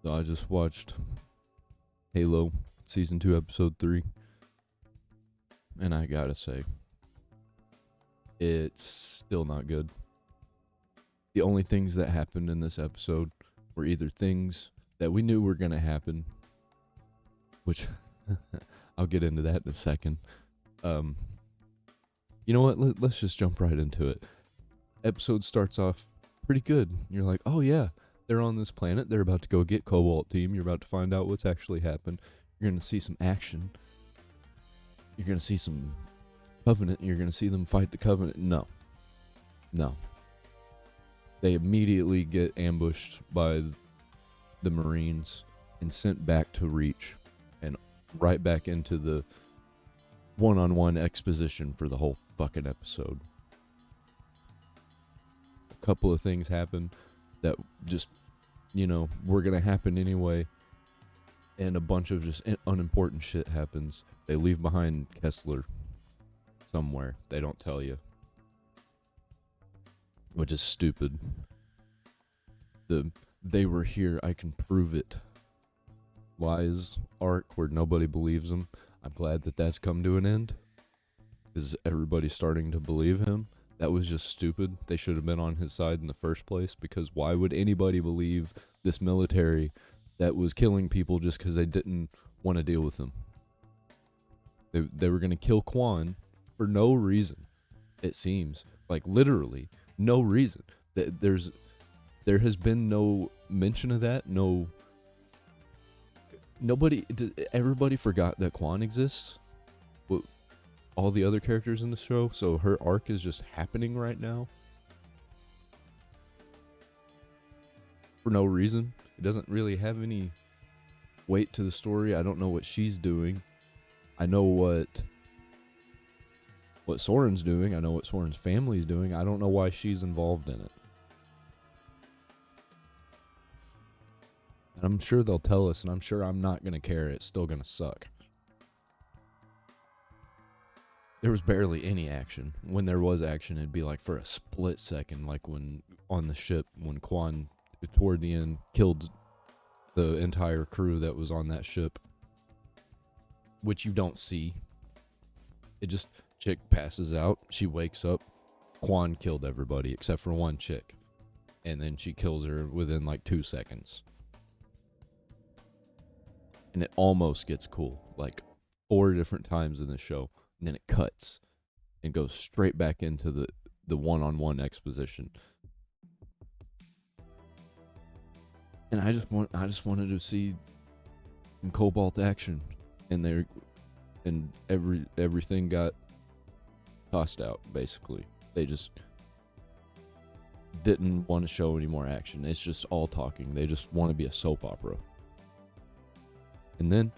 So I just watched Halo Season 2, Episode 3, and I gotta say, it's still not good. The only things that happened in this episode were either things that we knew were gonna happen, which I'll get into that in a second. You know what? Let's just jump right into it. Episode starts off pretty good. You're like, oh yeah, they're on this planet. They're about to go get Cobalt Team. You're about to find out what's actually happened. You're going to see some action. You're going to see some Covenant. You're going to see them fight the Covenant. No. They immediately get ambushed by the Marines and sent back to Reach and right back into the one-on-one exposition for the whole fucking episode. A couple of things happen that just, were going to happen anyway. And a bunch of just unimportant shit happens. They leave behind Kessler somewhere. They don't tell you. Which is stupid. They were here, I can prove it. Lies arc where nobody believes him. I'm glad that that's come to an end. Because everybody's starting to believe him. That was just stupid. They should have been on his side in the first place. Because why would anybody believe this military that was killing people just because they didn't want to deal with him? They were going to kill Quan for no reason, it seems. Like, literally, no reason. There has been no mention of that. Everybody forgot that Quan exists. All the other characters in the show, so her arc is just happening right now. For no reason. It doesn't really have any weight to the story. I don't know what she's doing. I know what Soren's doing. I know what Soren's family's doing. I don't know why she's involved in it. And I'm sure they'll tell us, and I'm sure I'm not going to care. It's still going to suck. There was barely any action. When there was action, it'd be like for a split second, like when on the ship, when Quan, toward the end, killed the entire crew that was on that ship, which you don't see. It just, chick passes out, she wakes up, Quan killed everybody except for one chick, and then she kills her within like 2 seconds. And it almost gets cool, like 4 different times in the show. And then it cuts and goes straight back into the one-on-one exposition. And I just wanted to see some Cobalt action, and everything got tossed out. Basically, they just didn't want to show any more action. It's just all talking. They just want to be a soap opera. And then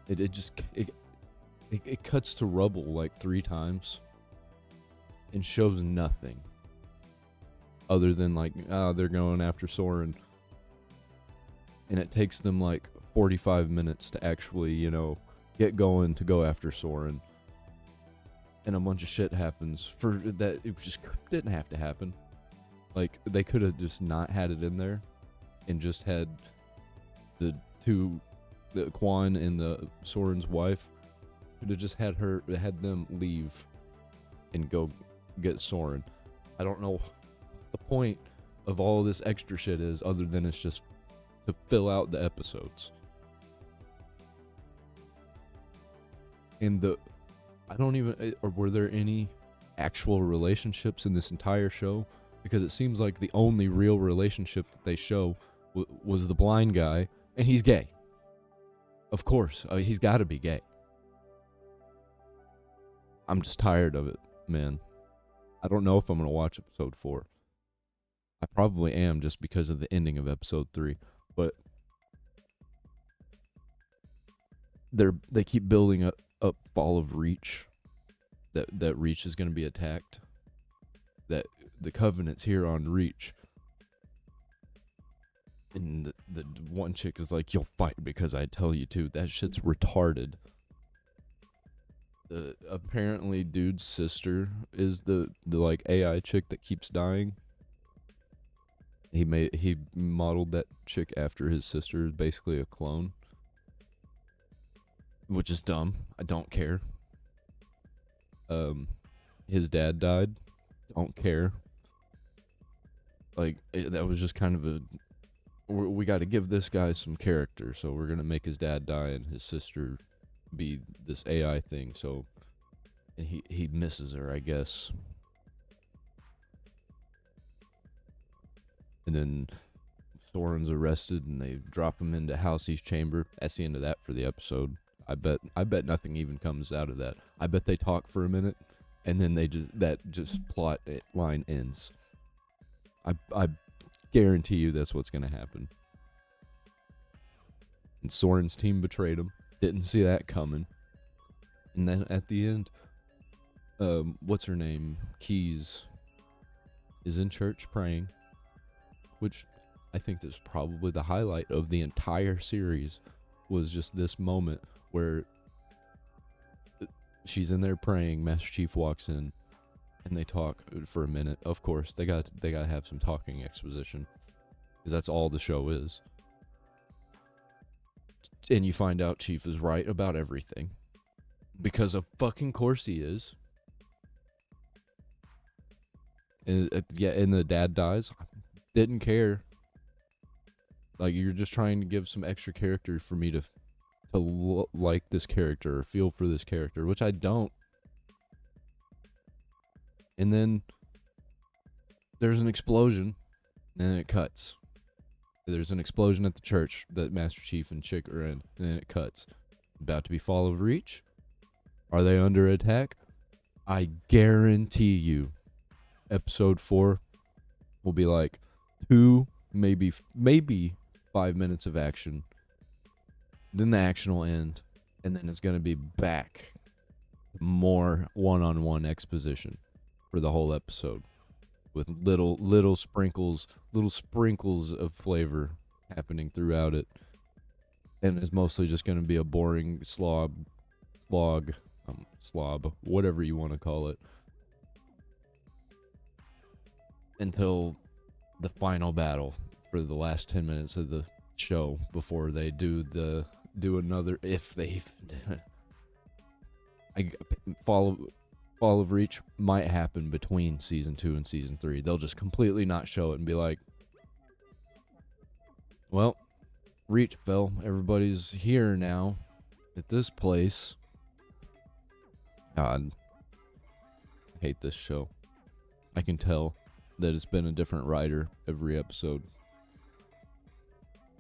it cuts to rubble like 3 times and shows nothing other than like, they're going after Soren. And it takes them like 45 minutes to actually, get going to go after Soren. And a bunch of shit happens for that. It just didn't have to happen. Like, they could have just not had it in there and just had the Quan and the Soren's wife. Could have just had them leave and go get Soren. I don't know what the point of all this extra shit is, other than it's just to fill out the episodes. And or were there any actual relationships in this entire show? Because it seems like the only real relationship that they show was the blind guy, and he's gay. Of course, he's got to be gay. I'm just tired of it, man. I don't know if I'm going to watch episode 4. I probably am, just because of the ending of episode 3. But they keep building up fall of Reach. That Reach is going to be attacked. That the Covenant's here on Reach. And the one chick is like, you'll fight because I tell you to. That shit's retarded. Apparently dude's sister is the like AI chick that keeps dying. He modeled that chick after his sister, basically a clone, which is dumb. I don't care. His dad died. Don't care. Like, that was just kind of a... We got to give this guy some character, so we're going to make his dad die and his sister be this AI thing, so... And he misses her, I guess. And then Soren's arrested, and they drop him into Halsey's chamber. That's the end of that for the episode. I bet nothing even comes out of that. I bet they talk for a minute, and then that plot line ends. I guarantee you that's what's gonna happen. And Soren's team betrayed him. Didn't see that coming. And then at the end, what's her name? Keys is in church praying, which I think is probably the highlight of the entire series, was just this moment where she's in there praying, Master Chief walks in, and they talk for a minute. Of course, they got to have some talking exposition, because that's all the show is. And you find out Chief is right about everything, because of fucking course he is. And the dad dies. Didn't care. Like, you're just trying to give some extra character for me to like this character or feel for this character, which I don't. And then there's an explosion, and then it cuts. There's an explosion at the church that Master Chief and Chick are in, and then it cuts. About to be Fall of Reach? Are they under attack? I guarantee you, episode 4 will be like 2, maybe 5 minutes of action. Then the action will end, and then it's going to be back more one-on-one exposition for the whole episode, with little sprinkles of flavor happening throughout it, and it's mostly just going to be a boring slob, whatever you want to call it, until the final battle for the last 10 minutes of the show before they do another, if they Fall of Reach might happen between season 2 and season 3. They'll just completely not show it and be like, well, Reach fell, everybody's here now at this place. God, I hate this show. I can tell that it's been a different writer every episode,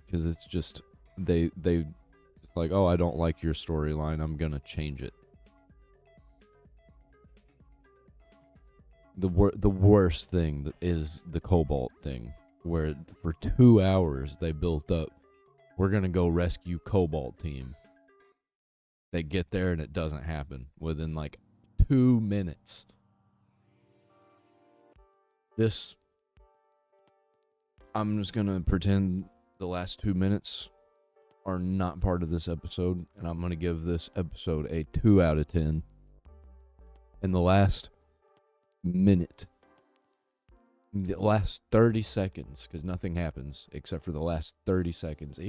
because it's just they like, oh, I don't like your storyline, I'm gonna change it. The worst thing is the Cobalt thing, where for 2 hours they built up, we're gonna go rescue Cobalt team. They get there and it doesn't happen within like 2 minutes. I'm just gonna pretend the last 2 minutes are not part of this episode, and I'm gonna give this episode a 2 out of 10. And the last minute, the last 30 seconds, because nothing happens except for the last 30 seconds.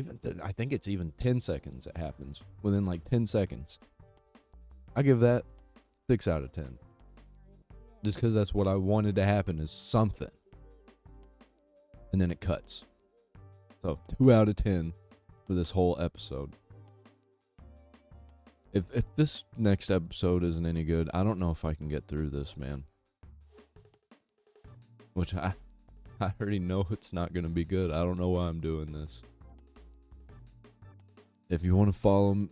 I think it's even 10 seconds that happens within like 10 seconds. I give that 6 out of 10. Just because that's what I wanted to happen, is something. And then it cuts. So 2 out of 10 for this whole episode. If this next episode isn't any good, I don't know if I can get through this, man. Which I already know it's not going to be good. I don't know why I'm doing this. If you want to follow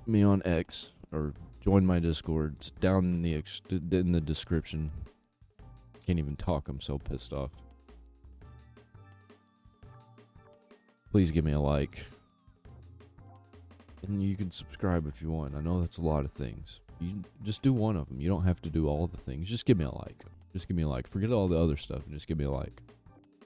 me on X or join my Discord, it's down in the description. Can't even talk, I'm so pissed off. Please give me a like. And you can subscribe if you want. I know that's a lot of things. You just do one of them. You don't have to do all the things. Just give me a like. Just give me a like. Forget all the other stuff and just give me a like.